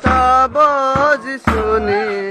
아버지 손이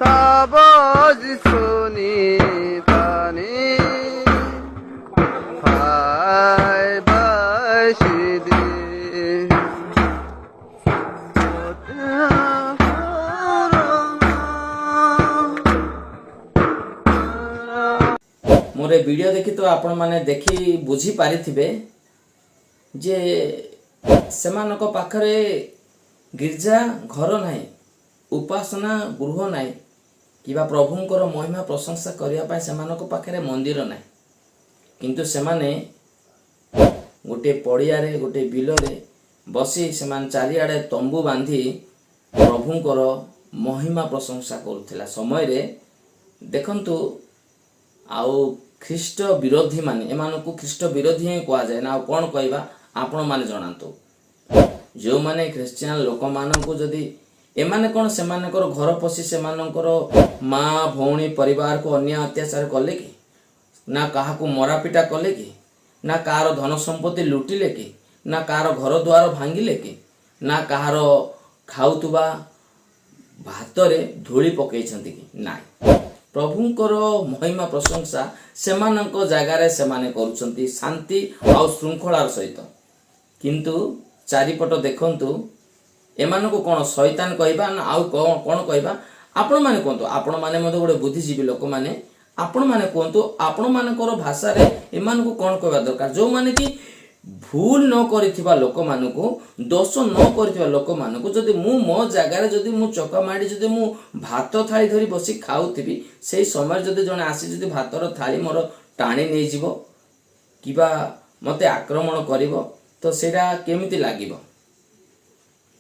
아버지 손이 다니 발바시디 मोर video देखी तो आपण माने देखी बुझी पारिथिबे जे सेमानक पाखरे गिरजा घर नाही उपासना गृह नाही किबा प्रभुंकर महिमा प्रशंसा करिया पाए सेमानक पाखरे मंदिर नाही किंतु सेमाने गोटे पड़िया रे गोटे बिल रे बसी सेमान चारिआडे तंबू बांधी प्रभुंकर महिमा प्रशंसा करुथिला समय रे देखंतु आउ ख्रीष्ट विरोधी माने एमानकु ख्रीष्ट विरोधी ही कहा जाए ना कौन कहबा आपण माने जणांतु जो माने क्रिश्चियन लोक मानकु जदी एमाने कौन सेमानकर घर पसी सेमानकर माँ भौणी परिवार को अन्य अत्याचार कले कि ना काहाकू मरापिटा कले कि ना कार धन संपत्ति लुटिले कि ना कार घर द्वार भांगिले कि ना कार खाउतुबा भात रे धूली पकईछंती कि नाई प्रभुंकर महिमा प्रशंसा सेमानक जगार सेमाने करुछंती शांति आ श्रृंखलार सहित किंतु चारिपट देखंतु एमानकु कोन शैतान कहबा ना आउ कोन कहबा आपण माने कोंतो आपण माने मते गोटे बुद्धिजीवी लोक माने आपण माने कोंतो आपण मानकर भाषा रे एमानकु कोन कहबा दरकार जो माने कि भूल न करिथिबा लोक मानकु दोष न करिथिबा लोक मानकु जदि मु मो जगार जदि मु चका माडी जदि मु भात थाली धरी बसी खाउथिबी सेही समय जदि जने आसी जदि भातर थाली मोर टाणी नै जिवो किबा मते आक्रमण करिवो तो सेरा केमिति लागिवो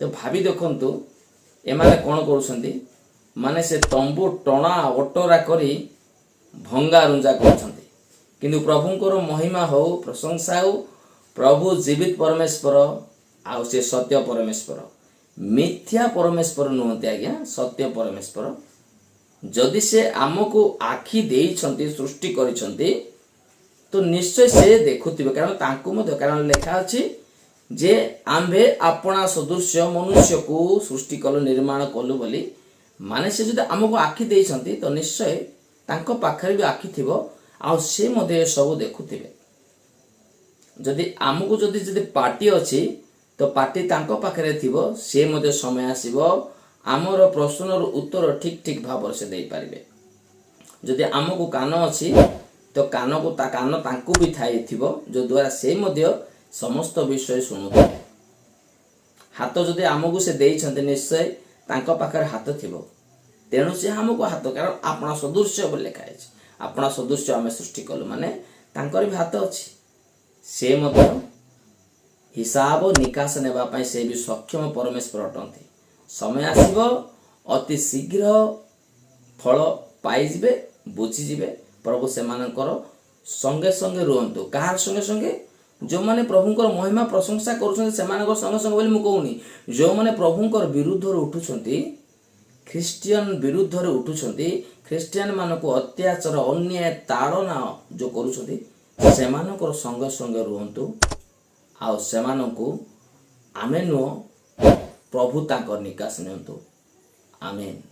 तो भाभी देखंतु एमाने कोन करूछंती माने से तंबू टणा ओटरा करी भंगा रुंजा करछंती किंतु प्रभुंकर महिमा हो प्रशंसा हो प्रभु जीवित परमेश्वर आउ से सत्य परमेश्वर मिथ्या परमेश्वर नुहंती आज्ञा सत्य परमेश्वर जदि से आमको आखि देइछंती सृष्टि करिछंती तो निश्चय से देखुथिबे कारण तांको मध्य कारण लेखा अछि जे आंबे अपना सदृश्य मनुष्य को सृष्टि कलु निर्माण कलु बोली माने से जदि आमको आखि देइछंती तो निश्चय तांको पाखरे भी आखि थिबो आ से मध्य सब देखुथिबे जदि आमको जदि पार्टी अछि तो पार्टी तांको पाखरे थिबो से मध्य समय आसीबो आमर प्रश्नर उत्तर ठीक ठीक भाव से दे पारिबे जदि आमको कान अछि तो कान को कान तांको भी थाई थिबो जो द्वारा से मध्य समस्त विषय शुणुथे हाथ जदि आमको से देइछन्ते निश्चय तांको पाखरे हाथ थिबो तेणु से आमको हाथ कारण अपना सदृश्य बोली लिखा है अपना सदृश्य आम सृष्टि कलु माने तांकर भी हाथ अछि से मध्य हिसाब निकास नेबा पई से भी सक्षम परमेश्वर अटंती समय आसीबो अति शीघ्र फल पाई जिबे बुझी जिबे प्रभु से मानकर संगे संगे रुहंतु कार संगे संगे जो माने प्रभुंकर महिमा प्रशंसा करूछन्ति सेमानकर संगे संगे बोली मु कहूनी जो माने प्रभुंकर विरुद्ध रे उठुछन्ति ख्रिस्टियन विरुद्ध रे उठुछन्ति ख्रिस्टियन मानको अत्याचार अन्याय ताड़ना जो करूछन्ति सेमानकर संगे संगे रुहंतु आ सेमानकु आमे नो प्रभु तांकर निकास नियंतु आमेन।